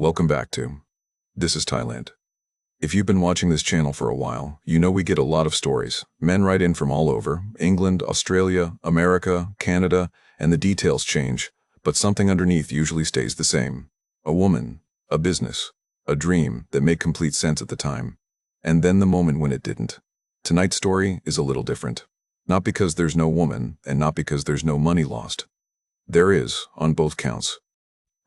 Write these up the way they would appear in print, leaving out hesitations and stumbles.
Welcome back to This is Thailand. If you've been watching this channel for a while, you know we get a lot of stories. Men write in from all over, England, Australia, America, Canada, and the details change, but something underneath usually stays the same. A woman, a business, a dream that made complete sense at the time, and then the moment when it didn't. Tonight's story is a little different. Not because there's no woman, and not because there's no money lost. There is, on both counts.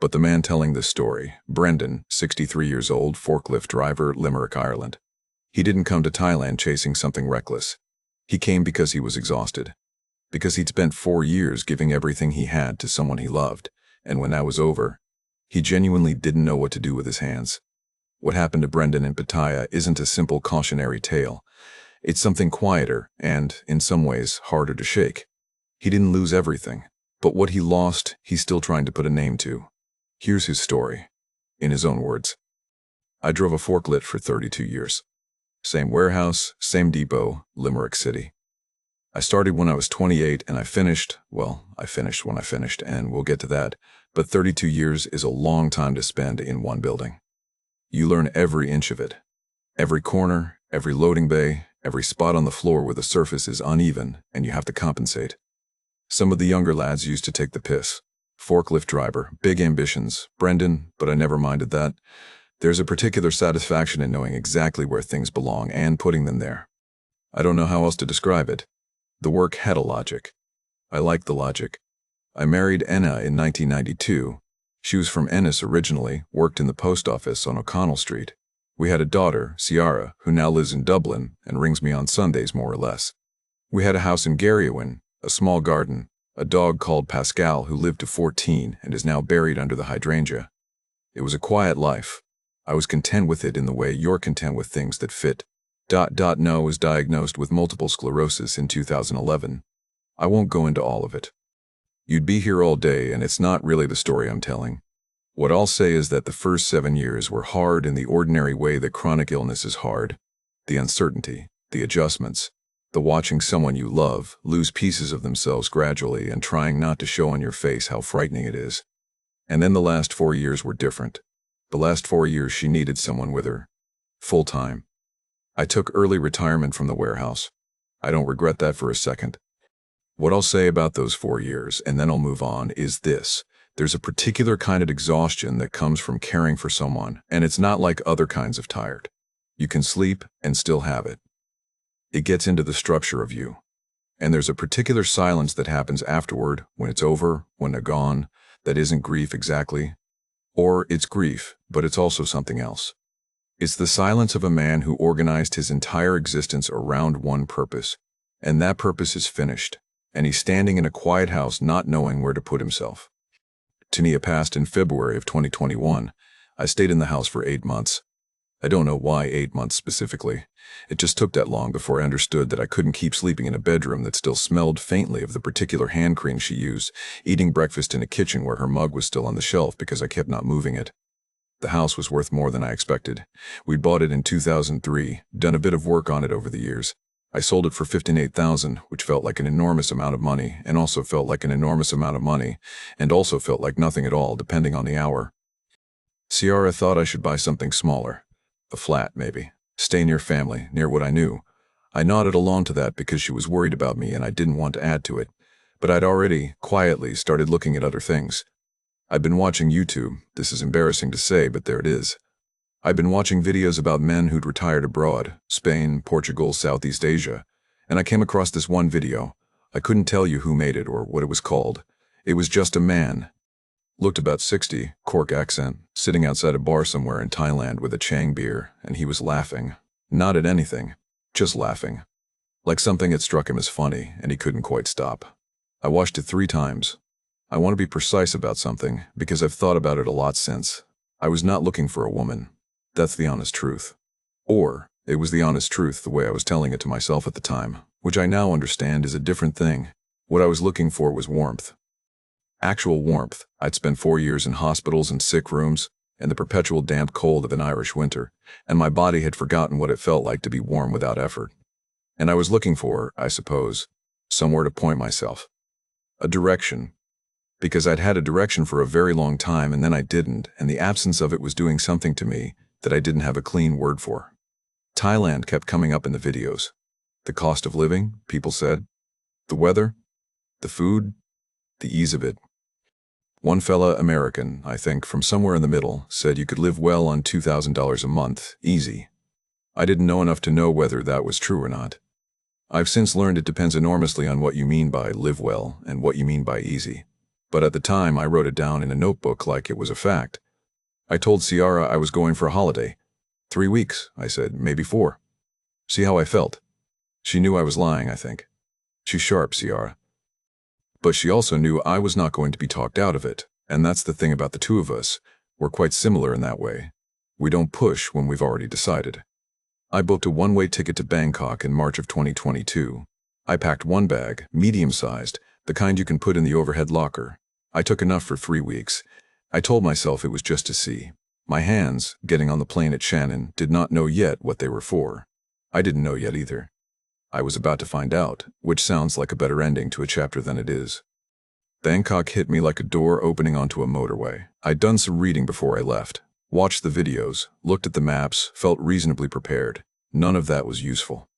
But the man telling this story, Brendan, 63 years old, forklift driver, Limerick, Ireland. He didn't come to Thailand chasing something reckless. He came because he was exhausted. Because he'd spent 4 years giving everything he had to someone he loved, and when that was over, he genuinely didn't know what to do with his hands. What happened to Brendan in Pattaya isn't a simple cautionary tale. It's something quieter and, in some ways, harder to shake. He didn't lose everything, but what he lost, he's still trying to put a name to. Here's his story, in his own words. I drove a forklift for 32 years. Same warehouse, same depot, Limerick City. I started when I was 28 and I finished when I finished, and we'll get to that, but 32 years is a long time to spend in one building. You learn every inch of it. Every corner, every loading bay, every spot on the floor where the surface is uneven and you have to compensate. Some of the younger lads used to take the piss. Forklift driver, big ambitions, Brendan, but I never minded that. There's a particular satisfaction in knowing exactly where things belong and putting them there. I don't know how else to describe it. The work had a logic. I liked the logic. I married Enna in 1992. She was from Ennis originally, worked in the post office on O'Connell Street. We had a daughter, Ciara, who now lives in Dublin and rings me on Sundays more or less. We had a house in Garryowen, a small garden, a dog called Pascal who lived to 14 and is now buried under the hydrangea. It was a quiet life. I was content with it in the way you're content with things that fit. Noah was diagnosed with multiple sclerosis in 2011. I won't go into all of it. You'd be here all day, and it's not really the story I'm telling. What I'll say is that the first 7 years were hard in the ordinary way that chronic illness is hard. The uncertainty, the adjustments, the watching someone you love lose pieces of themselves gradually and trying not to show on your face how frightening it is. And then the last 4 years were different. The last 4 years she needed someone with her. Full time. I took early retirement from the warehouse. I don't regret that for a second. What I'll say about those 4 years, and then I'll move on, is this. There's a particular kind of exhaustion that comes from caring for someone, and it's not like other kinds of tired. You can sleep and still have it. It gets into the structure of you. And there's a particular silence that happens afterward, when it's over, when they're gone, that isn't grief exactly. Or it's grief, but it's also something else. It's the silence of a man who organized his entire existence around one purpose, and that purpose is finished, and he's standing in a quiet house not knowing where to put himself. Tania passed in February of 2021. I stayed in the house for 8 months. I don't know why 8 months specifically. It just took that long before I understood that I couldn't keep sleeping in a bedroom that still smelled faintly of the particular hand cream she used, eating breakfast in a kitchen where her mug was still on the shelf because I kept not moving it. The house was worth more than I expected. We'd bought it in 2003, done a bit of work on it over the years. I sold it for $58,000, which felt like an enormous amount of money, and also felt like an enormous amount of money, and also felt like nothing at all, depending on the hour. Ciara thought I should buy something smaller. A flat, maybe. Stay near family, near what I knew. I nodded along to that because she was worried about me and I didn't want to add to it. But I'd already, quietly, started looking at other things. I'd been watching YouTube. This is embarrassing to say, but there it is. I'd been watching videos about men who'd retired abroad, Spain, Portugal, Southeast Asia, and I came across this one video. I couldn't tell you who made it or what it was called. It was just a man. Looked about 60, Cork accent, sitting outside a bar somewhere in Thailand with a Chiang beer, and he was laughing. Not at anything, just laughing. Like something had struck him as funny, and he couldn't quite stop. I watched it 3 times. I want to be precise about something, because I've thought about it a lot since. I was not looking for a woman. That's the honest truth. Or, it was the honest truth the way I was telling it to myself at the time, which I now understand is a different thing. What I was looking for was warmth. Actual warmth. I'd spent 4 years in hospitals and sick rooms, and the perpetual damp cold of an Irish winter, and my body had forgotten what it felt like to be warm without effort. And I was looking for, I suppose, somewhere to point myself. A direction. because I'd had a direction for a very long time and then I didn't, and the absence of it was doing something to me that I didn't have a clean word for. Thailand kept coming up in the videos. The cost of living, people said. The weather, the food, the ease of it. One fella, American, I think, from somewhere in the middle, said you could live well on $2,000 a month, easy. I didn't know enough to know whether that was true or not. I've since learned it depends enormously on what you mean by live well and what you mean by easy. But at the time, I wrote it down in a notebook like it was a fact. I told Ciara I was going for a holiday. 3 weeks, I said, maybe 4. See how I felt. She knew I was lying, I think. She's sharp, Ciara. But she also knew I was not going to be talked out of it, and that's the thing about the two of us. We're quite similar in that way. We don't push when we've already decided. I booked a one-way ticket to Bangkok in March of 2022. I packed one bag, medium-sized, the kind you can put in the overhead locker. I took enough for 3 weeks. I told myself it was just to see. My hands, getting on the plane at Shannon, did not know yet what they were for. I didn't know yet either. I was about to find out, which sounds like a better ending to a chapter than it is. Bangkok hit me like a door opening onto a motorway. I'd done some reading before I left, watched the videos, looked at the maps, felt reasonably prepared. None of that was useful.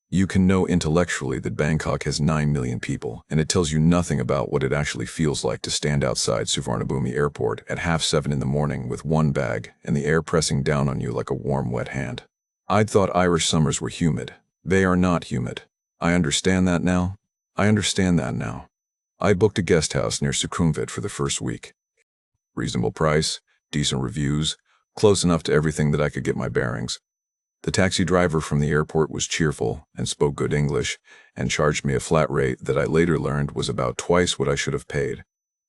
You can know intellectually that Bangkok has 9 million people, and it tells you nothing about what it actually feels like to stand outside Suvarnabhumi Airport at 6:30 in the morning with one bag and the air pressing down on you like a warm, wet hand. I'd thought Irish summers were humid. They are not humid. I understand that now. I booked a guest house near Sukhumvit for the first week. Reasonable price, decent reviews, close enough to everything that I could get my bearings. The taxi driver from the airport was cheerful and spoke good English and charged me a flat rate that I later learned was about twice what I should have paid.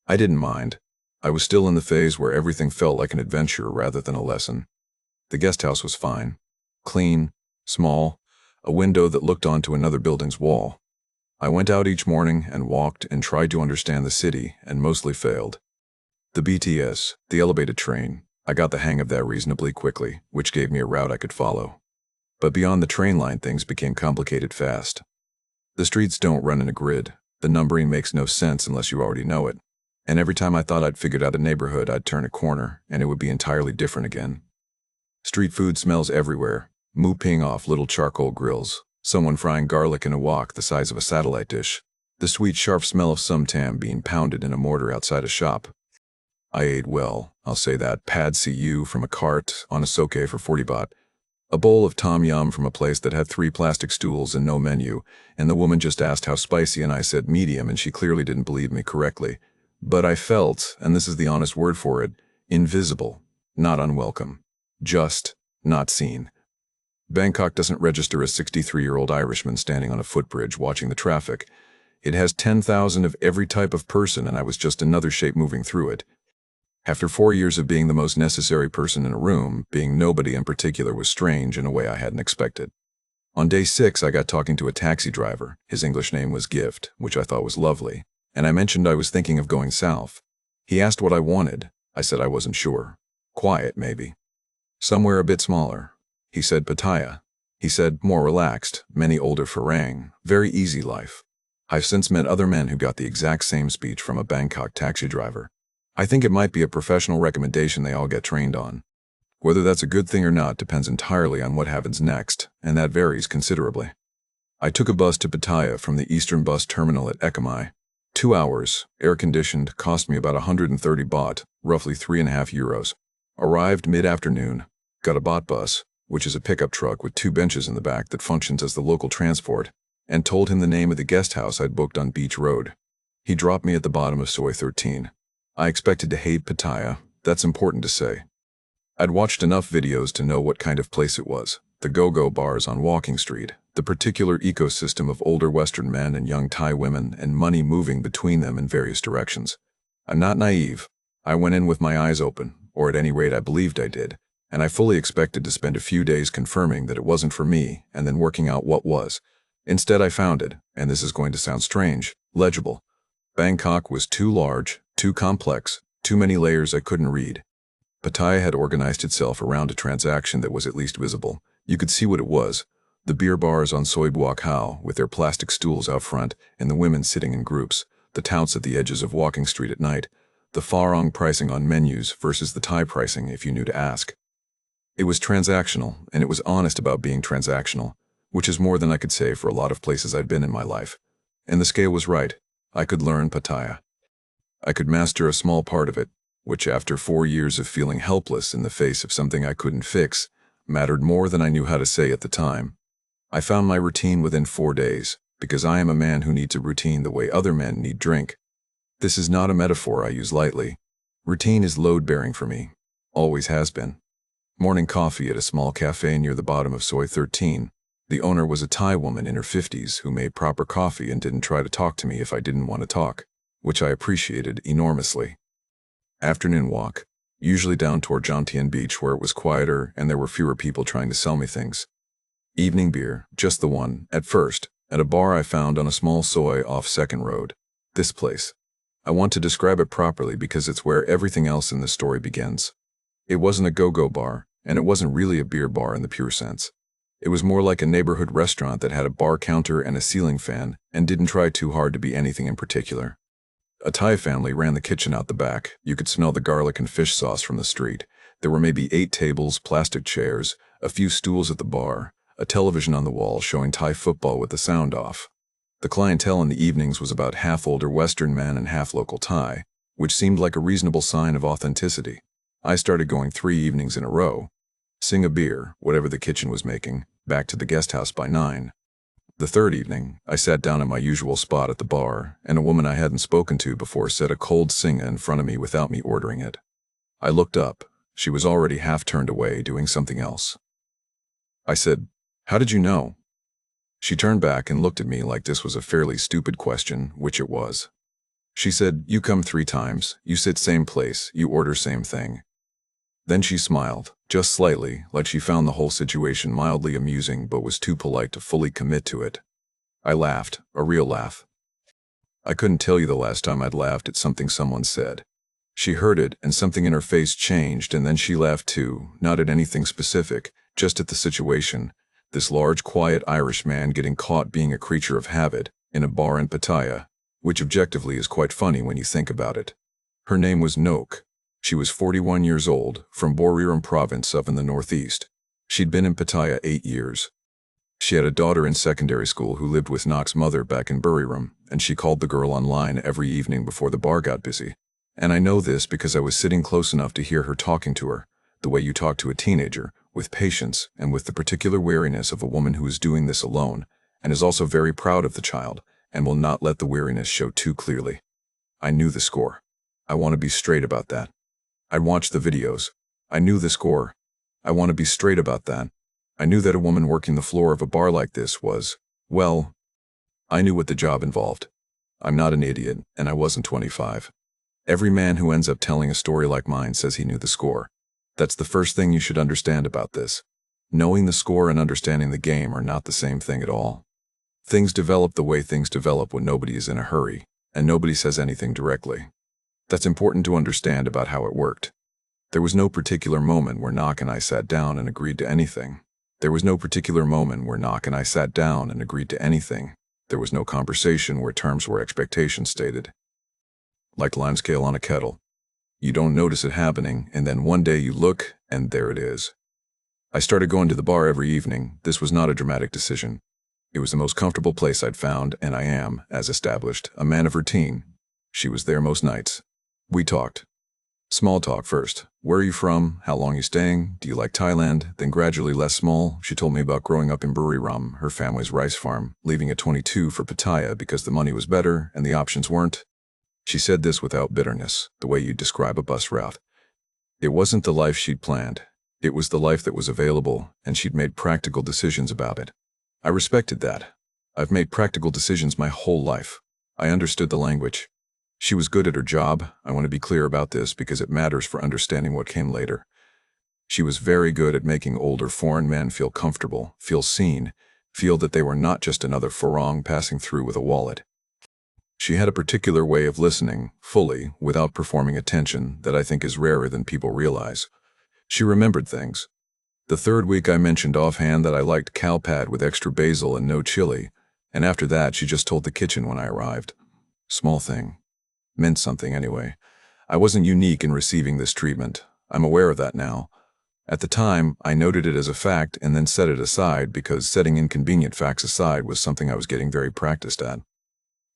I didn't mind. I was still in the phase where everything felt like an adventure rather than a lesson. The guest house was fine. Clean, small, a window that looked onto another building's wall. I went out each morning and walked and tried to understand the city and mostly failed. The BTS, the elevated train, I got the hang of that reasonably quickly, which gave me a route I could follow. But beyond the train line, things became complicated fast. The streets don't run in a grid. The numbering makes no sense unless you already know it. And every time I thought I'd figured out a neighborhood, I'd turn a corner, and it would be entirely different again. Street food smells everywhere, moo-ping off little charcoal grills, someone frying garlic in a wok the size of a satellite dish, the sweet, sharp smell of sumtam being pounded in a mortar outside a shop. I ate well, I'll say that, pad cu from a cart on a soke for 40 baht, a bowl of tom yum from a place that had 3 plastic stools and no menu, and the woman just asked how spicy and I said medium and she clearly didn't believe me correctly. But I felt, and this is the honest word for it, invisible, not unwelcome, just not seen. Bangkok doesn't register a 63-year-old Irishman standing on a footbridge watching the traffic. It has 10,000 of every type of person, and I was just another shape moving through it. After 4 years of being the most necessary person in a room, being nobody in particular was strange in a way I hadn't expected. On day 6, I got talking to a taxi driver. His English name was Gift, which I thought was lovely, and I mentioned I was thinking of going south. He asked what I wanted. I said I wasn't sure. Quiet, maybe. Somewhere a bit smaller. He said Pattaya. He said more relaxed, many older Farang, very easy life. I've since met other men who got the exact same speech from a Bangkok taxi driver. I think it might be a professional recommendation they all get trained on. Whether that's a good thing or not depends entirely on what happens next, and that varies considerably. I took a bus to Pattaya from the Eastern Bus Terminal at Chiang Mai. 2 hours, air-conditioned, cost me about 130 baht, roughly 3.5 euros. Arrived mid-afternoon, got a baht bus, which is a pickup truck with 2 benches in the back that functions as the local transport, and told him the name of the guest house I'd booked on Beach Road. He dropped me at the bottom of Soi 13. I expected to hate Pattaya, that's important to say. I'd watched enough videos to know what kind of place it was, the go-go bars on Walking Street, the particular ecosystem of older Western men and young Thai women and money moving between them in various directions. I'm not naive. I went in with my eyes open, or at any rate I believed I did, and I fully expected to spend a few days confirming that it wasn't for me and then working out what was. Instead I found it, and this is going to sound strange, legible. Bangkok was too large, too complex, too many layers I couldn't read. Pattaya had organized itself around a transaction that was at least visible. You could see what it was. The beer bars on Soi Buak Hao with their plastic stools out front and the women sitting in groups. the touts at the edges of Walking Street at night, the Farong pricing on menus versus the Thai pricing if you knew to ask. It was transactional, and it was honest about being transactional, which is more than I could say for a lot of places I'd been in my life. And the scale was right. I could learn Pattaya. I could master a small part of it, which after 4 years of feeling helpless in the face of something I couldn't fix, mattered more than I knew how to say at the time. I found my routine within 4 days, because I am a man who needs a routine the way other men need drink. This is not a metaphor I use lightly. Routine is load-bearing for me. Always has been. Morning coffee at a small cafe near the bottom of Soi 13. The owner was a Thai woman in her 50s who made proper coffee and didn't try to talk to me if I didn't want to talk, which I appreciated enormously. Afternoon walk, usually down toward Jomtien Beach where it was quieter and there were fewer people trying to sell me things. Evening beer, just the one, at first, at a bar I found on a small soi off 2nd Road. This place. I want to describe it properly because it's where everything else in the story begins. It wasn't a go-go bar, and it wasn't really a beer bar in the pure sense. It was more like a neighborhood restaurant that had a bar counter and a ceiling fan and didn't try too hard to be anything in particular. A Thai family ran the kitchen out the back. You could smell the garlic and fish sauce from the street. There were maybe 8 tables, plastic chairs, a few stools at the bar, a television on the wall showing Thai football with the sound off. The clientele in the evenings was about half older Western men and half local Thai, which seemed like a reasonable sign of authenticity. I started going 3 evenings in a row. Sing a beer, whatever the kitchen was making, back to the guest house by 9. The 3rd evening, I sat down at my usual spot at the bar, and a woman I hadn't spoken to before said a cold singa in front of me without me ordering it. I looked up. She was already half turned away, doing something else. I said, "How did you know?" She turned back and looked at me like this was a fairly stupid question, which it was. She said, "You come 3 times, you sit same place, you order same thing." Then she smiled, just slightly, like she found the whole situation mildly amusing but was too polite to fully commit to it. I laughed, a real laugh. I couldn't tell you the last time I'd laughed at something someone said. She heard it and something in her face changed and then she laughed too, not at anything specific, just at the situation. This large, quiet Irish man getting caught being a creature of habit in a bar in Pattaya, which objectively is quite funny when you think about it. Her name was Noak. She was 41 years old, from Buriram province up in the northeast. She'd been in Pattaya 8 years. She had a daughter in secondary school who lived with Noak's mother back in Buriram, and she called the girl online every evening before the bar got busy. And I know this because I was sitting close enough to hear her talking to her, the way you talk to a teenager, with patience and with the particular wariness of a woman who is doing this alone, and is also very proud of the child, and will not let the weariness show too clearly. I knew the score. I want to be straight about that. I'd watched the videos. I knew the score. I want to be straight about that. I knew that a woman working the floor of a bar like this was, well, I knew what the job involved. I'm not an idiot, and I wasn't 25. Every man who ends up telling a story like mine says he knew the score. That's the first thing you should understand about this. Knowing the score and understanding the game are not the same thing at all. Things develop the way things develop when nobody is in a hurry, and nobody says anything directly. That's important to understand about how it worked. There was no particular moment where Noak and I sat down and agreed to anything. There was no particular moment where Noak and I sat down and agreed to anything. There was no conversation where terms were expectations stated. Like limescale on a kettle. You don't notice it happening, and then one day you look, and there it is. I started going to the bar every evening. This was not a dramatic decision. It was the most comfortable place I'd found, and I am, as established, a man of routine. She was there most nights. We talked. Small talk first. Where are you from? How long are you staying? Do you like Thailand? Then gradually less small. She told me about growing up in Buriram, her family's rice farm, leaving at 22 for Pattaya because the money was better and the options weren't. She said this without bitterness, the way you'd describe a bus route. It wasn't the life she'd planned. It was the life that was available, and she'd made practical decisions about it. I respected that. I've made practical decisions my whole life. I understood the language. She was good at her job. I want to be clear about this because it matters for understanding what came later. She was very good at making older foreign men feel comfortable, feel seen, feel that they were not just another Farong passing through with a wallet. She had a particular way of listening, fully, without performing attention, that I think is rarer than people realize. She remembered things. The 3rd week I mentioned offhand that I liked cow pad with extra basil and no chili, and after that she just told the kitchen when I arrived. Small thing. Meant something anyway. I wasn't unique in receiving this treatment. I'm aware of that now. At the time, I noted it as a fact and then set it aside because setting inconvenient facts aside was something I was getting very practiced at.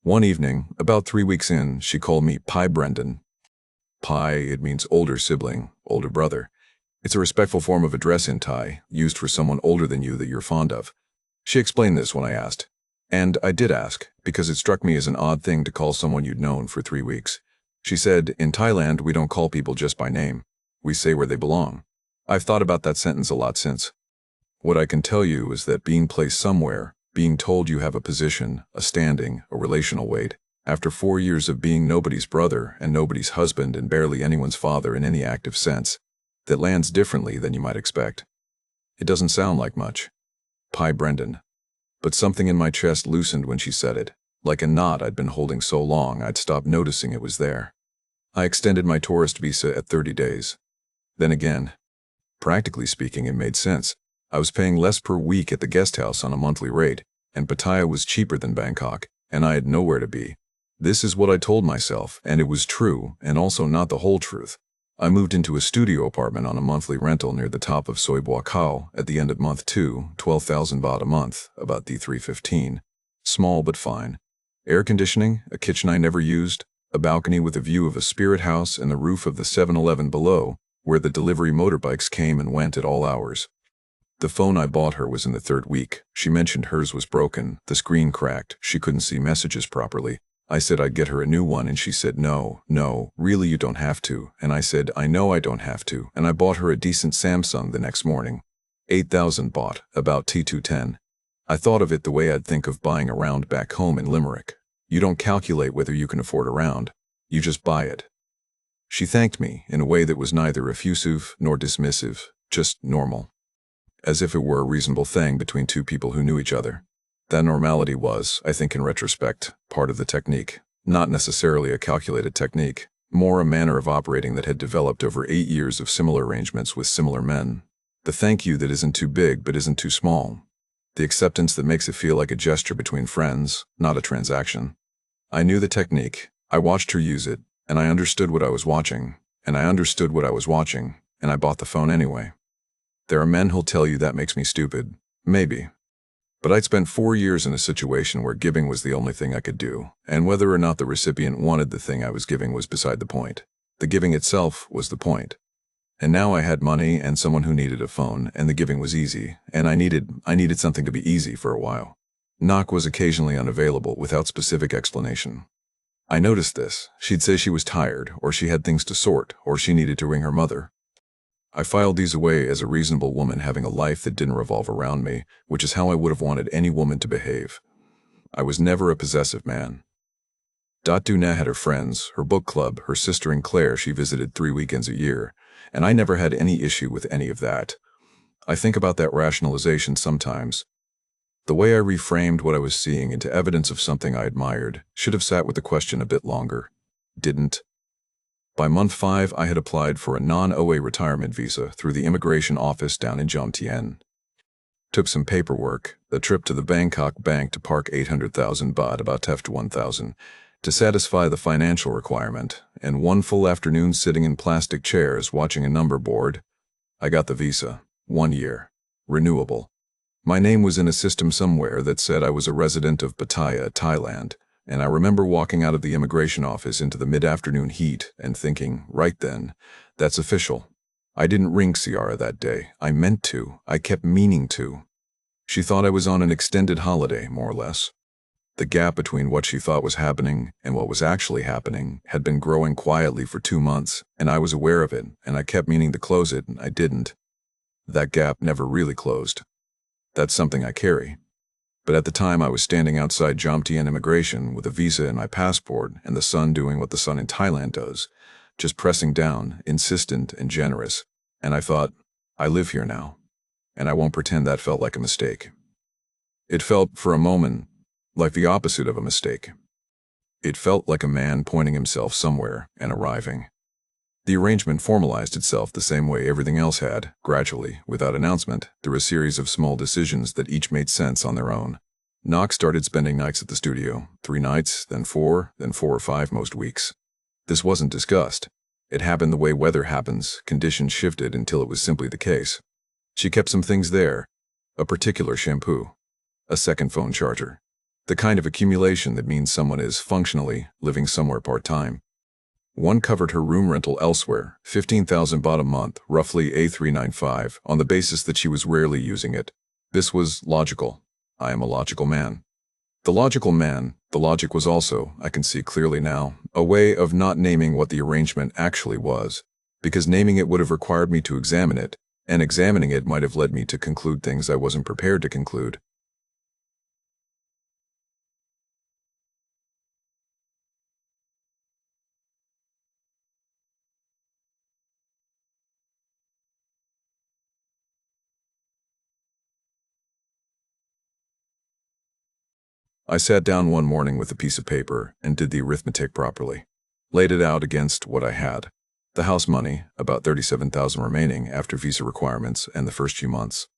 One evening, about 3 weeks in, she called me Pi Brendan. Pi, it means older sibling, older brother. It's a respectful form of address in Thai, used for someone older than you that you're fond of. She explained this when I asked. And I did ask, because it struck me as an odd thing to call someone you'd known for 3 weeks. She said, in Thailand, we don't call people just by name. We say where they belong. I've thought about that sentence a lot since. What I can tell you is that being placed somewhere, being told you have a position, a standing, a relational weight, after 4 years of being nobody's brother and nobody's husband and barely anyone's father in any active sense, that lands differently than you might expect. It doesn't sound like much. Pi Brendan. But something in my chest loosened when she said it, like a knot I'd been holding so long I'd stopped noticing it was there. I extended my tourist visa at 30 days. Then again, practically speaking, it made sense. I was paying less per week at the guest house on a monthly rate, and Pattaya was cheaper than Bangkok, and I had nowhere to be. This is what I told myself, and it was true, and also not the whole truth. I moved into a studio apartment on a monthly rental near the top of Soi Buac Khao at the end of month 2, 12,000 baht a month, about D315. Small but fine. Air conditioning, a kitchen I never used, a balcony with a view of a spirit house and the roof of the 7-Eleven below, where the delivery motorbikes came and went at all hours. The phone I bought her was in the 3rd week. She mentioned hers was broken, the screen cracked, she couldn't see messages properly. I said I'd get her a new one and she said no, really you don't have to, and I said I know I don't have to, and I bought her a decent Samsung the next morning. 8,000 baht, about T210. I thought of it the way I'd think of buying a round back home in Limerick. You don't calculate whether you can afford a round, you just buy it. She thanked me in a way that was neither effusive nor dismissive, just normal. As if it were a reasonable thing between two people who knew each other. That normality was, I think in retrospect, part of the technique. Not necessarily a calculated technique, more a manner of operating that had developed over 8 years of similar arrangements with similar men. The thank you that isn't too big but isn't too small. The acceptance that makes it feel like a gesture between friends, not a transaction. I knew the technique, I watched her use it, and I understood what I was watching, and I understood what I was watching, and I bought the phone anyway. There are men who'll tell you that makes me stupid. Maybe. But I'd spent 4 years in a situation where giving was the only thing I could do, and whether or not the recipient wanted the thing I was giving was beside the point. The giving itself was the point. And now I had money and someone who needed a phone, and the giving was easy, and I needed something to be easy for a while. Knock was occasionally unavailable without specific explanation. I noticed this. She'd say she was tired, or she had things to sort, or she needed to ring her mother. I filed these away as a reasonable woman having a life that didn't revolve around me, which is how I would have wanted any woman to behave. I was never a possessive man. Duna had her friends, her book club, her sister and Claire she visited 3 weekends a year, and I never had any issue with any of that. I think about that rationalization sometimes. The way I reframed what I was seeing into evidence of something I admired should have sat with the question a bit longer. Didn't. By month 5, I had applied for a non-OA retirement visa through the immigration office down in Jomtien. Took some paperwork, a trip to the Bangkok bank to park 800,000 baht, about TEF to 1,000, to satisfy the financial requirement, and 1 full afternoon sitting in plastic chairs watching a number board. I got the visa. 1 year. Renewable. My name was in a system somewhere that said I was a resident of Pattaya, Thailand. And I remember walking out of the immigration office into the mid-afternoon heat and thinking, right then, that's official. I didn't ring Ciara that day. I meant to. I kept meaning to. She thought I was on an extended holiday, more or less. The gap between what she thought was happening and what was actually happening had been growing quietly for 2 months, and I was aware of it, and I kept meaning to close it, and I didn't. That gap never really closed. That's something I carry. But at the time I was standing outside Jomtien immigration with a visa in my passport and the sun doing what the sun in Thailand does, just pressing down, insistent and generous, and I thought, I live here now, and I won't pretend that felt like a mistake. It felt, for a moment, like the opposite of a mistake. It felt like a man pointing himself somewhere and arriving. The arrangement formalized itself the same way everything else had, gradually, without announcement, through a series of small decisions that each made sense on their own. Knox started spending nights at the studio, 3 nights, then 4, then 4 or 5 most weeks. This wasn't discussed. It happened the way weather happens, conditions shifted until it was simply the case. She kept some things there, a particular shampoo, a second phone charger, the kind of accumulation that means someone is functionally living somewhere part-time. One covered her room rental elsewhere, 15,000 baht a month, roughly A395, on the basis that she was rarely using it. This was logical. I am a logical man. The logic was also, I can see clearly now, a way of not naming what the arrangement actually was, because naming it would have required me to examine it, and examining it might have led me to conclude things I wasn't prepared to conclude. I sat down one morning with a piece of paper and did the arithmetic properly. Laid it out against what I had. The house money, about 37,000 remaining after visa requirements and the first few months.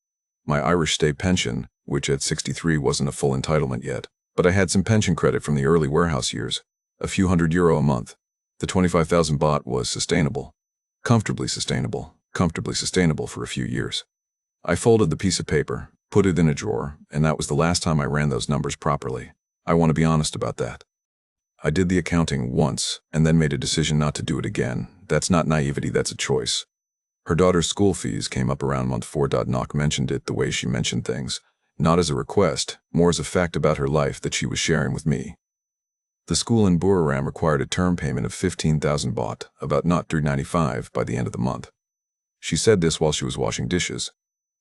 My Irish state pension, which at 63 wasn't a full entitlement yet, but I had some pension credit from the early warehouse years, a few €100 a month. The 25,000 baht was sustainable. Comfortably sustainable for a few years. I folded the piece of paper, put it in a drawer, and that was the last time I ran those numbers properly. I want to be honest about that. I did the accounting once, and then made a decision not to do it again. That's not naivety, that's a choice. Her daughter's school fees came up around month 4. Nok mentioned it the way she mentioned things, not as a request, more as a fact about her life that she was sharing with me. The school in Buriram required a term payment of 15,000 baht, about not 395, by the end of the month. She said this while she was washing dishes.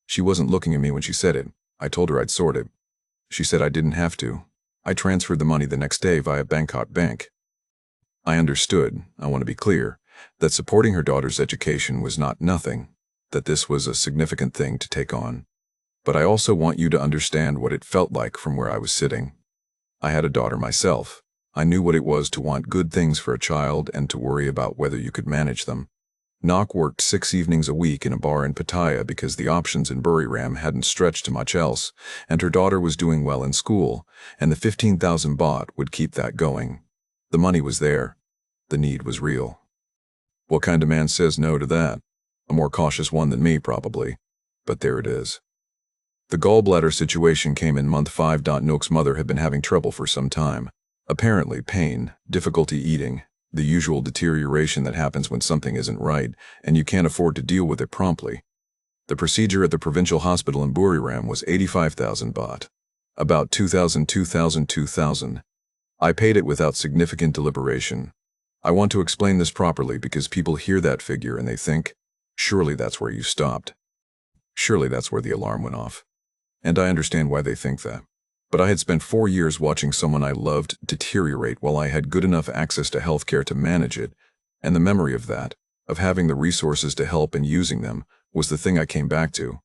She wasn't looking at me when she said it. I told her I'd sort it. She said I didn't have to. I transferred the money the next day via Bangkok Bank. I understood, I want to be clear, that supporting her daughter's education was not nothing, that this was a significant thing to take on. But I also want you to understand what it felt like from where I was sitting. I had a daughter myself. I knew what it was to want good things for a child and to worry about whether you could manage them. Nok worked 6 evenings a week in a bar in Pattaya because the options in Buriram hadn't stretched to much else, and her daughter was doing well in school, and the 15,000 baht would keep that going. The money was there. The need was real. What kind of man says no to that? A more cautious one than me, probably. But there it is. The gallbladder situation came in month 5. Nook's mother had been having trouble for some time. Apparently pain, difficulty eating, the usual deterioration that happens when something isn't right, and you can't afford to deal with it promptly. The procedure at the provincial hospital in Buriram was 85,000 baht. About 2,000. I paid it without significant deliberation. I want to explain this properly because people hear that figure and they think, surely that's where you stopped. Surely that's where the alarm went off. And I understand why they think that. But I had spent 4 years watching someone I loved deteriorate while I had good enough access to healthcare to manage it, and the memory of that, of having the resources to help and using them, was the thing I came back to.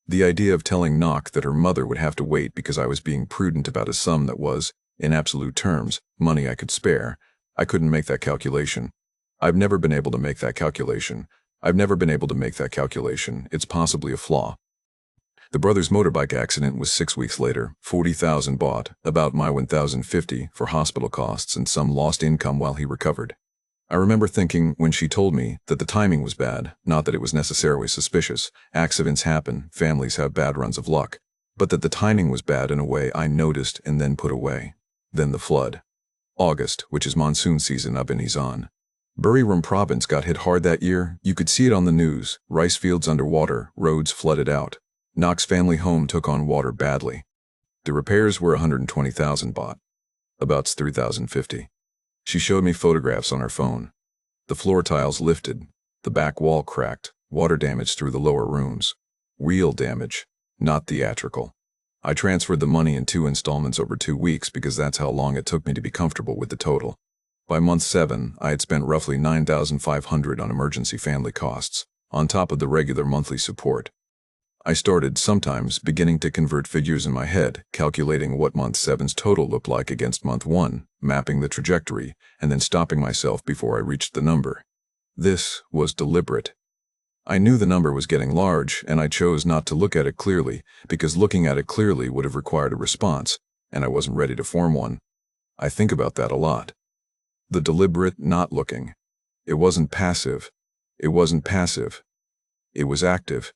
The idea of telling Nok that her mother would have to wait because I was being prudent about a sum that was, in absolute terms, money I could spare. I couldn't make that calculation. I've never been able to make that calculation. It's possibly a flaw. The brother's motorbike accident was 6 weeks later, 40,000 baht, about my 1,050, for hospital costs and some lost income while he recovered. I remember thinking when she told me that the timing was bad, not that it was necessarily suspicious. Accidents happen, families have bad runs of luck. But that the timing was bad in a way I noticed and then put away. Then the flood. August, which is monsoon season up in Izan. Buriram province got hit hard that year. You could see it on the news. Rice fields underwater, roads flooded out. Nok's family home took on water badly. The repairs were 120,000 baht. About 3,050. She showed me photographs on her phone. The floor tiles lifted. The back wall cracked. Water damage through the lower rooms. Real damage, not theatrical. I transferred the money in 2 installments over 2 weeks because that's how long it took me to be comfortable with the total. By month 7, I had spent roughly 9,500 on emergency family costs, on top of the regular monthly support. I started, sometimes, beginning to convert figures in my head, calculating what month 7's total looked like against month 1, mapping the trajectory, and then stopping myself before I reached the number. This was deliberate. I knew the number was getting large, and I chose not to look at it clearly, because looking at it clearly would have required a response, and I wasn't ready to form one. I think about that a lot. The deliberate not looking. It wasn't passive. It wasn't passive. It was active.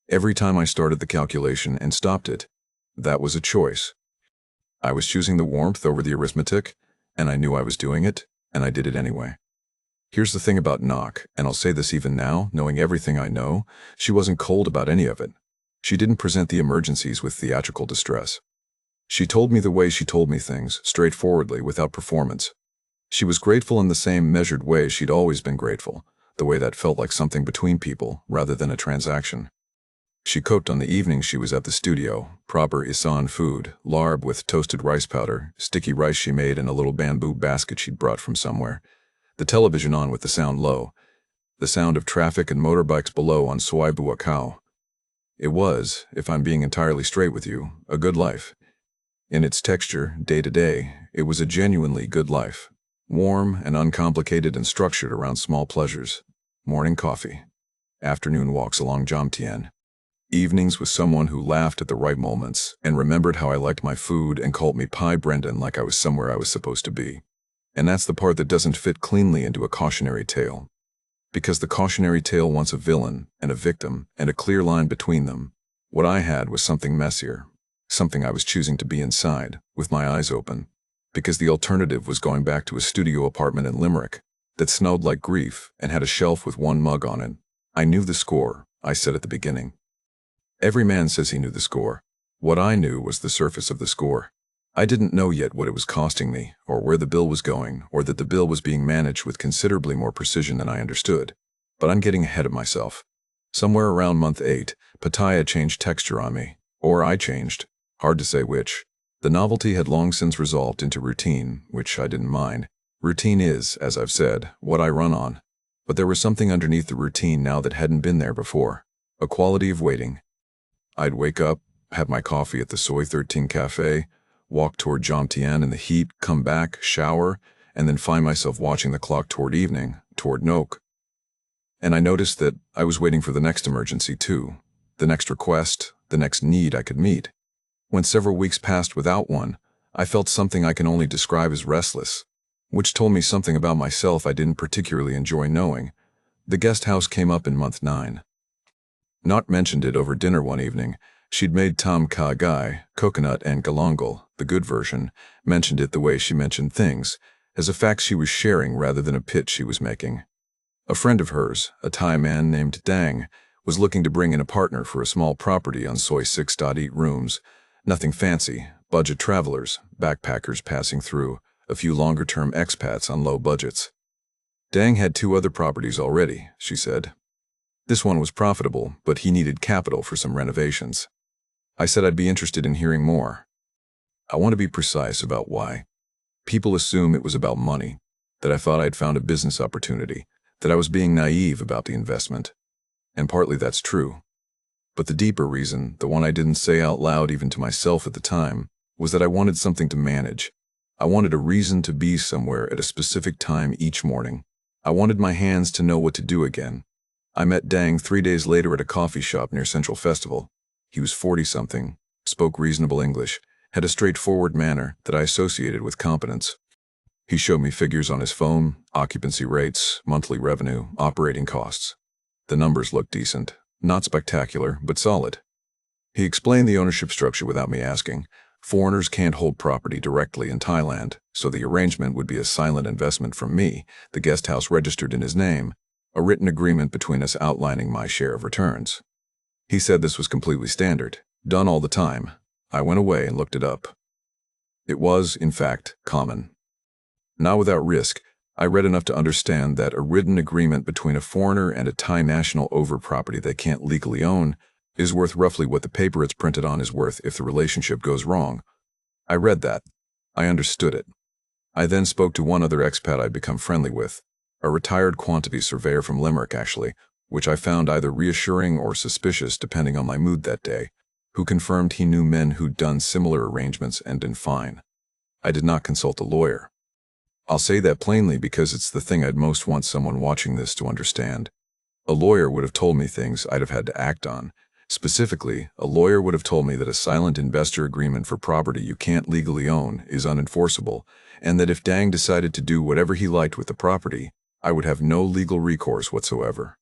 Every time I started the calculation and stopped it, that was a choice. I was choosing the warmth over the arithmetic, and I knew I was doing it, and I did it anyway. Here's the thing about Knock, and I'll say this even now, knowing everything I know, she wasn't cold about any of it. She didn't present the emergencies with theatrical distress. She told me the way she told me things, straightforwardly, without performance. She was grateful in the same measured way she'd always been grateful, the way that felt like something between people, rather than a transaction. She cooked on the evenings she was at the studio, proper Isan food, larb with toasted rice powder, sticky rice she made in a little bamboo basket she'd brought from somewhere. The television on with the sound low, the sound of traffic and motorbikes below on Suaibuakau. It was, if I'm being entirely straight with you, a good life. In its texture, day to day, it was a genuinely good life. Warm and uncomplicated and structured around small pleasures. Morning coffee. Afternoon walks along Jomtien. Evenings with someone who laughed at the right moments and remembered how I liked my food and called me Pi Brendan like I was somewhere I was supposed to be. And that's the part that doesn't fit cleanly into a cautionary tale. Because the cautionary tale wants a villain and a victim and a clear line between them. What I had was something messier, something I was choosing to be inside, with my eyes open. Because the alternative was going back to a studio apartment in Limerick that smelled like grief and had a shelf with one mug on it. I knew the score, I said at the beginning. Every man says he knew the score. What I knew was the surface of the score. I didn't know yet what it was costing me, or where the bill was going, or that the bill was being managed with considerably more precision than I understood. But I'm getting ahead of myself. Somewhere around month 8, Pattaya changed texture on me. Or I changed. Hard to say which. The novelty had long since resolved into routine, which I didn't mind. Routine is, as I've said, what I run on. But there was something underneath the routine now that hadn't been there before. A quality of waiting. I'd wake up, have my coffee at the Soy 13 Cafe, walk toward Jomtien in the heat, come back, shower, and then find myself watching the clock toward evening, toward Noak. And I noticed that I was waiting for the next emergency too, the next request, the next need I could meet. When several weeks passed without one, I felt something I can only describe as restless, which told me something about myself I didn't particularly enjoy knowing. The guest house came up in month 9. Not mentioned it over dinner one evening. She'd made tom kha gai, coconut and galangal, the good version, mentioned it the way she mentioned things, as a fact she was sharing rather than a pitch she was making. A friend of hers, a Thai man named Dang, was looking to bring in a partner for a small property on Soy 6.8 rooms. Nothing fancy, budget travelers, backpackers passing through, a few longer-term expats on low budgets. Dang had 2 other properties already, she said. This one was profitable, but he needed capital for some renovations. I said I'd be interested in hearing more. I want to be precise about why. People assume it was about money, that I thought I'd found a business opportunity, that I was being naive about the investment. And partly that's true. But the deeper reason, the one I didn't say out loud even to myself at the time, was that I wanted something to manage. I wanted a reason to be somewhere at a specific time each morning. I wanted my hands to know what to do again. I met Dang 3 days later at a coffee shop near Central Festival. He was 40-something, spoke reasonable English, had a straightforward manner that I associated with competence. He showed me figures on his phone, occupancy rates, monthly revenue, operating costs. The numbers looked decent, not spectacular, but solid. He explained the ownership structure without me asking. Foreigners can't hold property directly in Thailand, so the arrangement would be a silent investment from me, the guest house registered in his name, a written agreement between us outlining my share of returns. He said this was completely standard, done all the time. I went away and looked it up. It was, in fact, common. Not without risk, I read enough to understand that a written agreement between a foreigner and a Thai national over property they can't legally own is worth roughly what the paper it's printed on is worth if the relationship goes wrong. I read that. I understood it. I then spoke to one other expat I'd become friendly with, a retired quantity surveyor from Limerick actually, which I found either reassuring or suspicious depending on my mood that day, who confirmed he knew men who'd done similar arrangements and been fine. I did not consult a lawyer. I'll say that plainly because it's the thing I'd most want someone watching this to understand. A lawyer would have told me things I'd have had to act on, Specifically, a lawyer would have told me that a silent investor agreement for property you can't legally own is unenforceable, and that if Dang decided to do whatever he liked with the property, I would have no legal recourse whatsoever.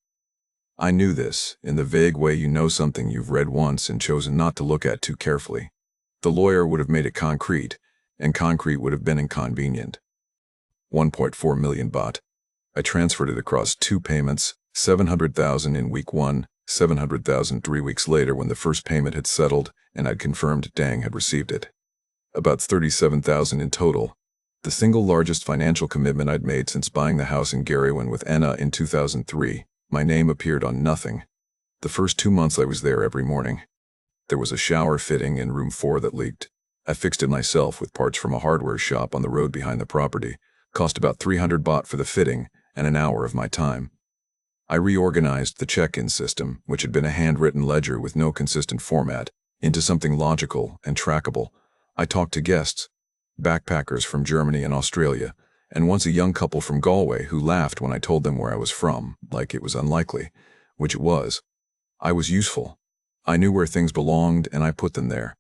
I knew this, in the vague way you know something you've read once and chosen not to look at too carefully. The lawyer would have made it concrete, and concrete would have been inconvenient. 1.4 million baht. I transferred it across 2 payments, 700,000 in week 1, 700,000 3 weeks later when the first payment had settled and I'd confirmed Dang had received it. About 37,000 in total, the single largest financial commitment I'd made since buying the house in Garrywin with Enna in 2003. My name appeared on nothing. The first 2 months I was there every morning. There was a shower fitting in room 4 that leaked. I fixed it myself with parts from a hardware shop on the road behind the property. Cost about 300 baht for the fitting and an hour of my time. I reorganized the check-in system, which had been a handwritten ledger with no consistent format, into something logical and trackable. I talked to guests, backpackers from Germany and Australia, and once a young couple from Galway who laughed when I told them where I was from, like it was unlikely, which it was. I was useful. I knew where things belonged, and I put them there.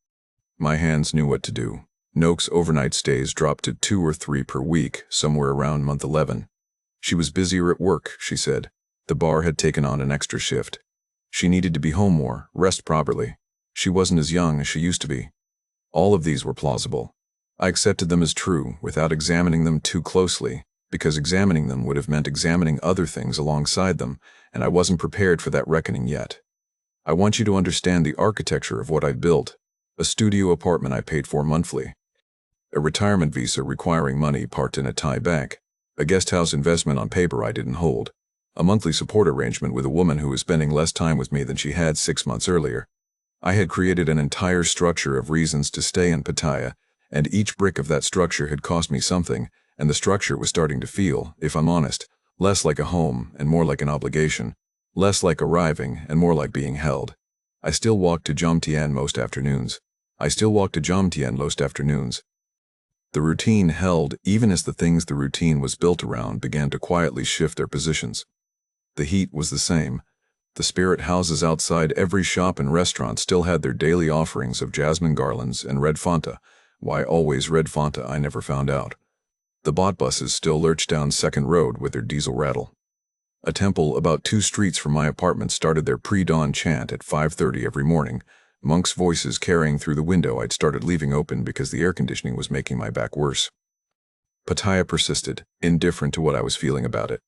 My hands knew what to do. Noak's overnight stays dropped to 2 or 3 per week, somewhere around month 11. She was busier at work, she said. The bar had taken on an extra shift. She needed to be home more, rest properly. She wasn't as young as she used to be. All of these were plausible. I accepted them as true without examining them too closely, because examining them would have meant examining other things alongside them, and I wasn't prepared for that reckoning yet. I want you to understand the architecture of what I built. A studio apartment I paid for monthly. A retirement visa requiring money parked in a Thai bank. A guest house investment on paper I didn't hold. A monthly support arrangement with a woman who was spending less time with me than she had 6 months earlier. I had created an entire structure of reasons to stay in Pattaya, and each brick of that structure had cost me something, and the structure was starting to feel, if I'm honest, less like a home and more like an obligation, less like arriving and more like being held. I still walked to Jomtien most afternoons. The routine held even as the things the routine was built around began to quietly shift their positions. The heat was the same. The spirit houses outside every shop and restaurant still had their daily offerings of jasmine garlands and red Fanta. Why always red Fanta, I never found out. The bot buses still lurched down Second Road with their diesel rattle. A temple about 2 streets from my apartment started their pre-dawn chant at 5:30 every morning, monks' voices carrying through the window I'd started leaving open because the air conditioning was making my back worse. Pattaya persisted, indifferent to what I was feeling about it.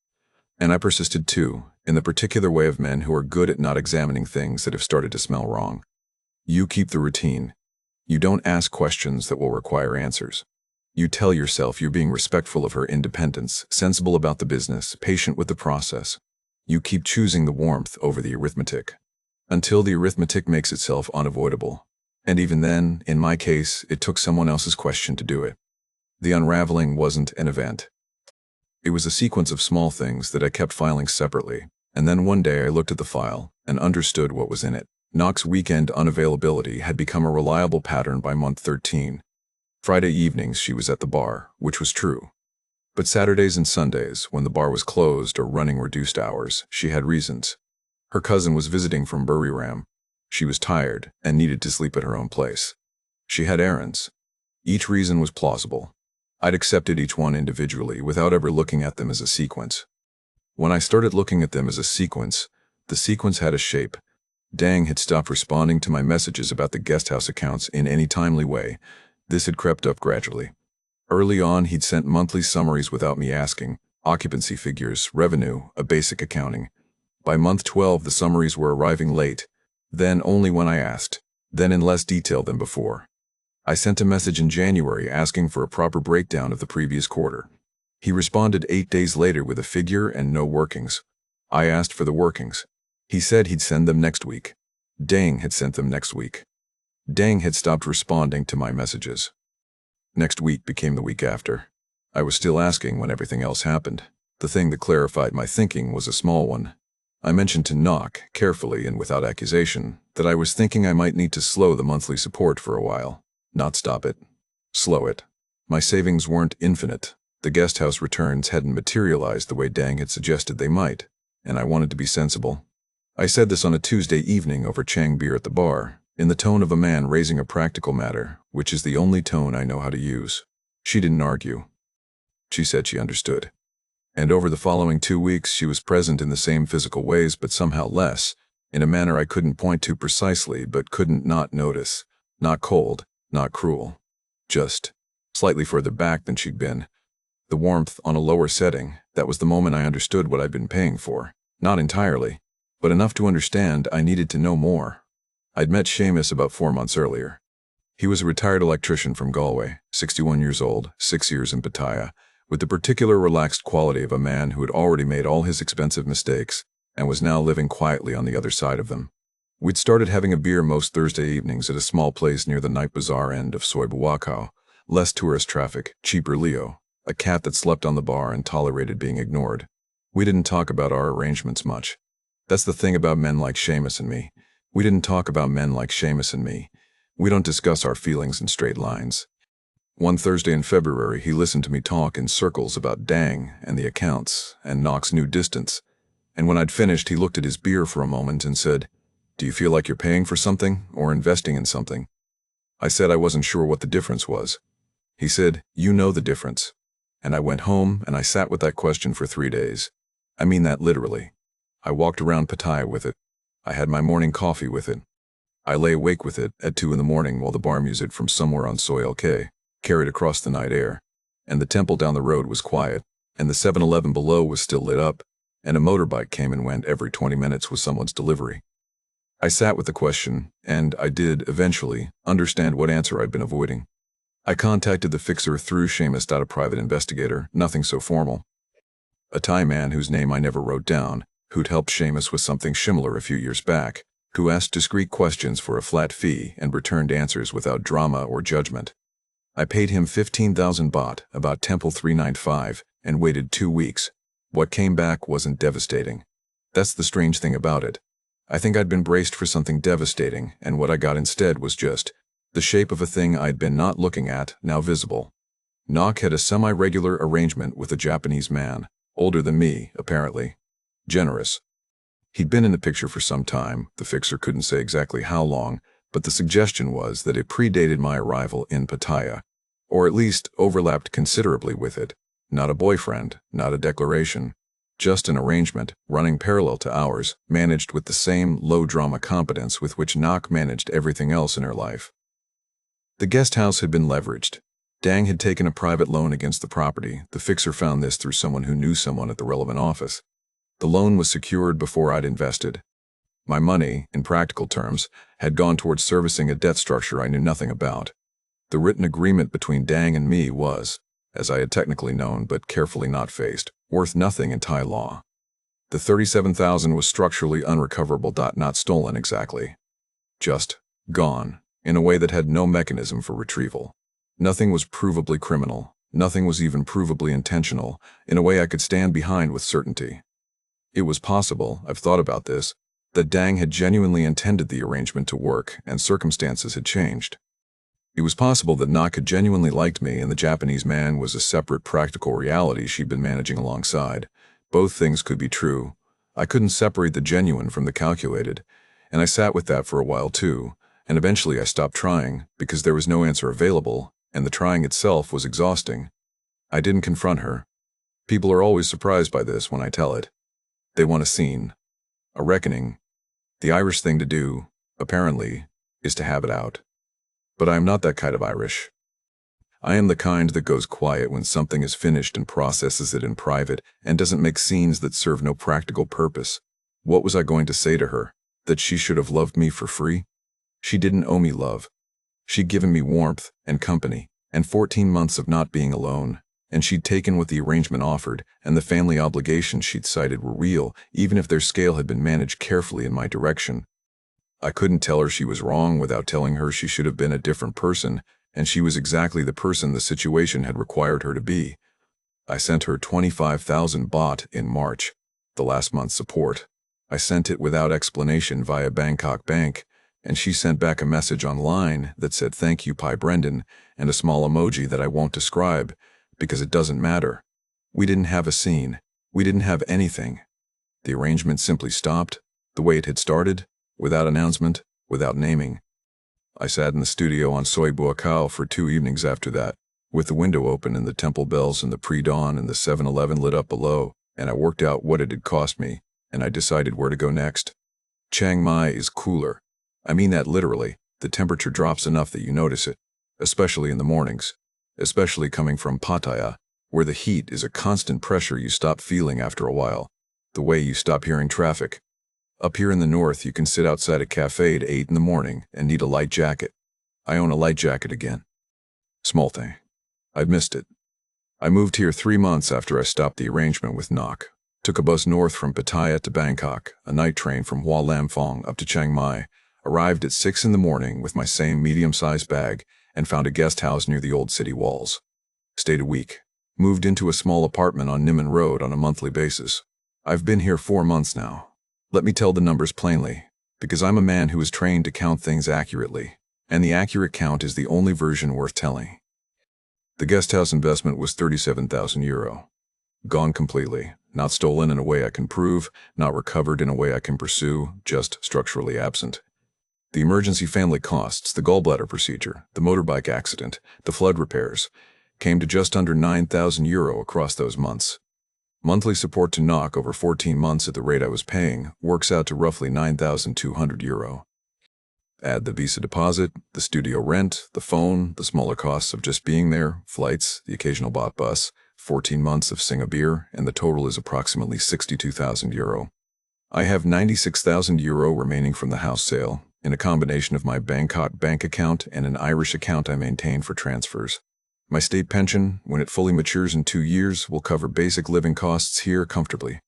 And I persisted too, in the particular way of men who are good at not examining things that have started to smell wrong. You keep the routine. You don't ask questions that will require answers. You tell yourself you're being respectful of her independence, sensible about the business, patient with the process. You keep choosing the warmth over the arithmetic. Until the arithmetic makes itself unavoidable. And even then, in my case, it took someone else's question to do it. The unraveling wasn't an event. It was a sequence of small things that I kept filing separately, and then one day I looked at the file and understood what was in it. Knock's weekend unavailability had become a reliable pattern by month 13. Friday evenings she was at the bar, which was true. But Saturdays and Sundays, when the bar was closed or running reduced hours, she had reasons. Her cousin was visiting from Buriram. She was tired and needed to sleep at her own place. She had errands. Each reason was plausible. I'd accepted each one individually without ever looking at them as a sequence. When I started looking at them as a sequence, the sequence had a shape. Dang had stopped responding to my messages about the guesthouse accounts in any timely way. This had crept up gradually. Early on, he'd sent monthly summaries without me asking, occupancy figures, revenue, a basic accounting. By month 12, the summaries were arriving late, then only when I asked, then in less detail than before. I sent a message in January asking for a proper breakdown of the previous quarter. He responded 8 days later with a figure and no workings. I asked for the workings. He said he'd send them next week. Dang had sent them next week. Dang had stopped responding to my messages. Next week became the week after. I was still asking when everything else happened. The thing that clarified my thinking was a small one. I mentioned to Knock, carefully and without accusation, that I was thinking I might need to slow the monthly support for a while. Not stop it. Slow it. My savings weren't infinite. The guesthouse returns hadn't materialized the way Dang had suggested they might, and I wanted to be sensible. I said this on a Tuesday evening over Chang beer at the bar, in the tone of a man raising a practical matter, which is the only tone I know how to use. She didn't argue. She said she understood. And over the following 2 weeks she was present in the same physical ways but somehow less, in a manner I couldn't point to precisely but couldn't not notice. Not cold, not cruel. Just slightly further back than she'd been. The warmth on a lower setting, that was the moment I understood what I'd been paying for. Not entirely, but enough to understand I needed to know more. I'd met Seamus about 4 months earlier. He was a retired electrician from Galway, 61 years old, 6 years in Pattaya, with the particular relaxed quality of a man who had already made all his expensive mistakes and was now living quietly on the other side of them. We'd started having a beer most Thursday evenings at a small place near the night bazaar end of Soibuwakau, less tourist traffic, cheaper Leo, a cat that slept on the bar and tolerated being ignored. We didn't talk about our arrangements much. That's the thing about men like Seamus and me. We didn't talk about men like Seamus and me. We don't discuss our feelings in straight lines. One Thursday in February, he listened to me talk in circles about Dang and the accounts and Knock's new distance. And when I'd finished, he looked at his beer for a moment and said, "Do you feel like you're paying for something or investing in something?" I said I wasn't sure what the difference was. He said, "You know the difference." And I went home and I sat with that question for 3 days. I mean that literally. I walked around Pattaya with it. I had my morning coffee with it. I lay awake with it at 2 in the morning while the bar music from somewhere on Soil K carried across the night air, and the temple down the road was quiet, and the 7-Eleven below was still lit up, and a motorbike came and went every 20 minutes with someone's delivery. I sat with the question, and I did, eventually, understand what answer I'd been avoiding. I contacted the fixer through Seamus, a private investigator, nothing so formal. A Thai man whose name I never wrote down, who'd helped Seamus with something similar a few years back, who asked discreet questions for a flat fee and returned answers without drama or judgment. I paid him 15,000 baht, about Temple 395, and waited 2 weeks. What came back wasn't devastating. That's the strange thing about it. I think I'd been braced for something devastating, and what I got instead was just the shape of a thing I'd been not looking at, now visible. Knock had a semi-regular arrangement with a Japanese man, older than me, apparently. Generous. He'd been in the picture for some time, the fixer couldn't say exactly how long, but the suggestion was that it predated my arrival in Pattaya, or at least overlapped considerably with it. Not a boyfriend, not a declaration. Just an arrangement, running parallel to ours, managed with the same low-drama competence with which Knock managed everything else in her life. The guest house had been leveraged. Dang had taken a private loan against the property. The fixer found this through someone who knew someone at the relevant office. The loan was secured before I'd invested. My money, in practical terms, had gone towards servicing a debt structure I knew nothing about. The written agreement between Dang and me was, as I had technically known but carefully not faced, worth nothing in Thai law. The 37,000 was structurally unrecoverable, not stolen exactly. Just gone, in a way that had no mechanism for retrieval. Nothing was provably criminal, nothing was even provably intentional, in a way I could stand behind with certainty. It was possible, I've thought about this, that Dang had genuinely intended the arrangement to work and circumstances had changed. It was possible that Nak had genuinely liked me and the Japanese man was a separate practical reality she'd been managing alongside. Both things could be true. I couldn't separate the genuine from the calculated, and I sat with that for a while too, and eventually I stopped trying because there was no answer available, and the trying itself was exhausting. I didn't confront her. People are always surprised by this when I tell it. They want a scene, a reckoning. The Irish thing to do, apparently, is to have it out. But I am not that kind of Irish. I am the kind that goes quiet when something is finished and processes it in private and doesn't make scenes that serve no practical purpose. What was I going to say to her? That she should have loved me for free? She didn't owe me love. She'd given me warmth and company and 14 months of not being alone, and she'd taken what the arrangement offered, and the family obligations she'd cited were real, even if their scale had been managed carefully in my direction. I couldn't tell her she was wrong without telling her she should have been a different person, and she was exactly the person the situation had required her to be. I sent her 25,000 baht in March, the last month's support. I sent it without explanation via Bangkok Bank, and she sent back a message online that said "Thank you, Pi Brendan," and a small emoji that I won't describe, because it doesn't matter. We didn't have a scene. We didn't have anything. The arrangement simply stopped, The way it had started, without announcement, without naming. I sat in the studio on Soi Buakau for 2 evenings after that, with the window open and the temple bells and the pre-dawn and the 7-Eleven lit up below, and I worked out what it had cost me, and I decided where to go next. Chiang Mai is cooler. I mean that literally. The temperature drops enough that you notice it, especially in the mornings, especially coming from Pattaya, where the heat is a constant pressure you stop feeling after a while, the way you stop hearing traffic. Up here in the north, you can sit outside a cafe at 8 in the morning and need a light jacket. I own a light jacket again. Small thing. I'd missed it. I moved here 3 months after I stopped the arrangement with Nok. Took a bus north from Pattaya to Bangkok, a night train from Hua Lam Phong up to Chiang Mai, arrived at 6 in the morning with my same medium-sized bag, and found a guest house near the old city walls. Stayed a week. Moved into a small apartment on Niman Road on a monthly basis. I've been here 4 months now. Let me tell the numbers plainly, because I'm a man who is trained to count things accurately, and the accurate count is the only version worth telling. The guest house investment was €37,000. Gone completely, not stolen in a way I can prove, not recovered in a way I can pursue, just structurally absent. The emergency family costs, the gallbladder procedure, the motorbike accident, the flood repairs, came to just under €9,000 across those months. Monthly support to Nok over 14 months at the rate I was paying works out to roughly €9,200. Add the visa deposit, the studio rent, the phone, the smaller costs of just being there, flights, the occasional bot bus, 14 months of Singapore, and the total is approximately €62,000. I have €96,000 remaining from the house sale, in a combination of my Bangkok bank account and an Irish account I maintain for transfers. My state pension, when it fully matures in 2 years, will cover basic living costs here comfortably.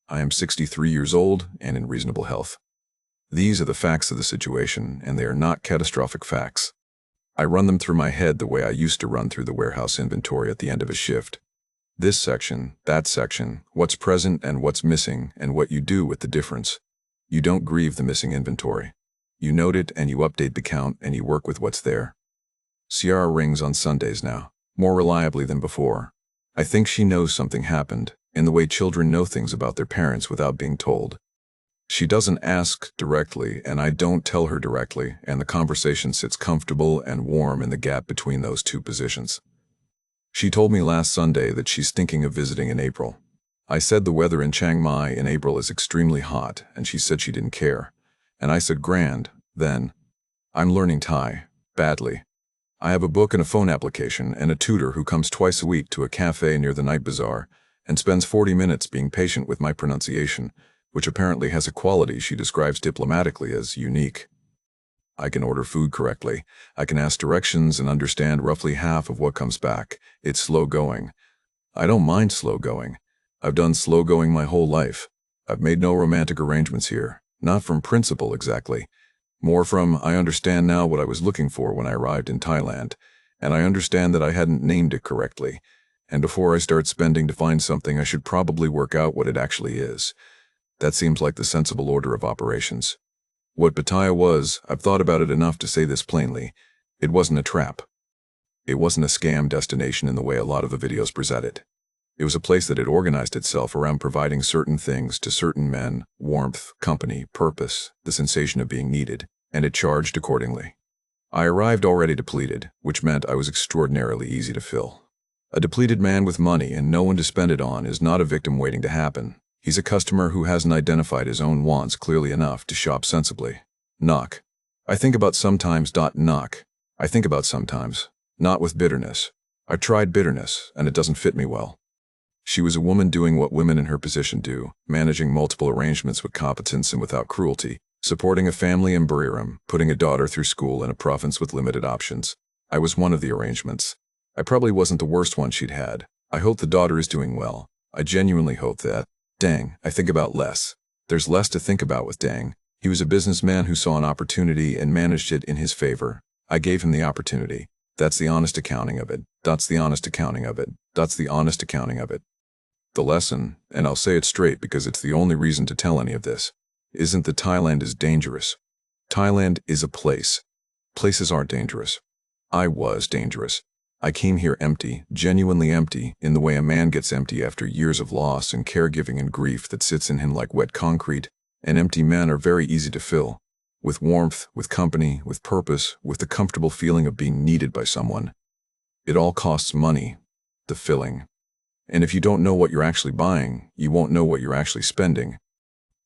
I am 63 years old and in reasonable health. These are the facts of the situation, and they are not catastrophic facts. I run them through my head the way I used to run through the warehouse inventory at the end of a shift. This section, that section, what's present and what's missing, and what you do with the difference. You don't grieve the missing inventory. You note it and you update the count and you work with what's there. Ciara rings on Sundays now, more reliably than before. I think she knows something happened, in the way children know things about their parents without being told. She doesn't ask directly, and I don't tell her directly, and the conversation sits comfortable and warm in the gap between those two positions. She told me last Sunday that she's thinking of visiting in April. I said the weather in Chiang Mai in April is extremely hot, and she said she didn't care. And I said grand, then. I'm learning Thai, badly. I have a book and a phone application and a tutor who comes twice a week to a cafe near the night bazaar and spends 40 minutes being patient with my pronunciation, which apparently has a quality she describes diplomatically as unique. I can order food correctly. I can ask directions and understand roughly half of what comes back. It's slow going. I don't mind slow going. I've done slow going my whole life. I've made no romantic arrangements here, not from principle exactly. More from, I understand now what I was looking for when I arrived in Thailand, and I understand that I hadn't named it correctly, and before I start spending to find something I should probably work out what it actually is. That seems like the sensible order of operations. What Pattaya was, I've thought about it enough to say this plainly, it wasn't a trap. It wasn't a scam destination in the way a lot of the videos present it. It was a place that had organized itself around providing certain things to certain men, warmth, company, purpose, the sensation of being needed, and it charged accordingly. I arrived already depleted, which meant I was extraordinarily easy to fill. A depleted man with money and no one to spend it on is not a victim waiting to happen. He's a customer who hasn't identified his own wants clearly enough to shop sensibly. Knock. I think about sometimes. Knock. I think about sometimes. Not with bitterness. I tried bitterness, and it doesn't fit me well. She was a woman doing what women in her position do, managing multiple arrangements with competence and without cruelty, supporting a family in Buriram, putting a daughter through school in a province with limited options. I was one of the arrangements. I probably wasn't the worst one she'd had. I hope the daughter is doing well. I genuinely hope that. Dang, I think about less. There's less to think about with Dang. He was a businessman who saw an opportunity and managed it in his favor. I gave him the opportunity. That's the honest accounting of it. That's the honest accounting of it. That's the honest accounting of it. The lesson, and I'll say it straight because it's the only reason to tell any of this, isn't that Thailand is dangerous. Thailand is a place. Places aren't dangerous. I was dangerous. I came here empty, genuinely empty, in the way a man gets empty after years of loss and caregiving and grief that sits in him like wet concrete. and empty men are very easy to fill, with warmth, with company, with purpose, with the comfortable feeling of being needed by someone. It all costs money, the filling. And if you don't know what you're actually buying, you won't know what you're actually spending.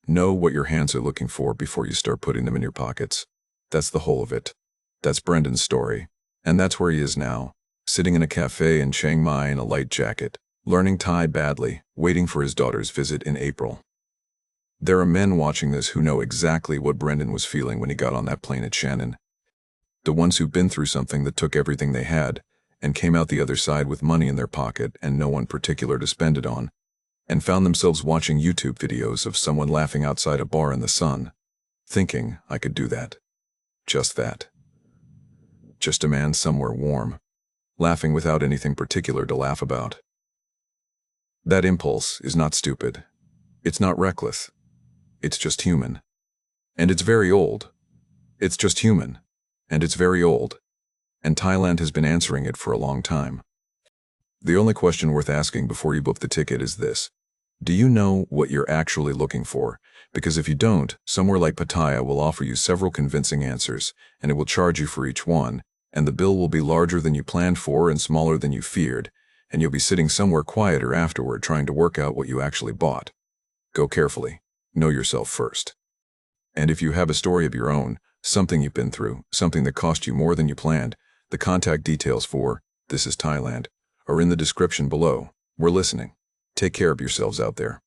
Know what your hands are looking for before you start putting them in your pockets. That's the whole of it. That's Brendan's story. And that's where he is now, sitting in a cafe in Chiang Mai in a light jacket, learning Thai badly, waiting for his daughter's visit in April. There are men watching this who know exactly what Brendan was feeling when he got on that plane at Shannon. The ones who've been through something that took everything they had and came out the other side with money in their pocket and no one particular to spend it on, and found themselves watching YouTube videos of someone laughing outside a bar in the sun, thinking, I could do that. Just that. Just a man somewhere warm, laughing without anything particular to laugh about. That impulse is not stupid. It's not reckless. It's just human. And it's very old. It's just human. And it's very old. And Thailand has been answering it for a long time. The only question worth asking before you book the ticket is this. Do you know what you're actually looking for? Because if you don't, somewhere like Pattaya will offer you several convincing answers, and it will charge you for each one, and the bill will be larger than you planned for and smaller than you feared, and you'll be sitting somewhere quieter afterward trying to work out what you actually bought. Go carefully. Know yourself first. And if you have a story of your own, something you've been through, something that cost you more than you planned, the contact details for This is Thailand are in the description below. We're listening. Take care of yourselves out there.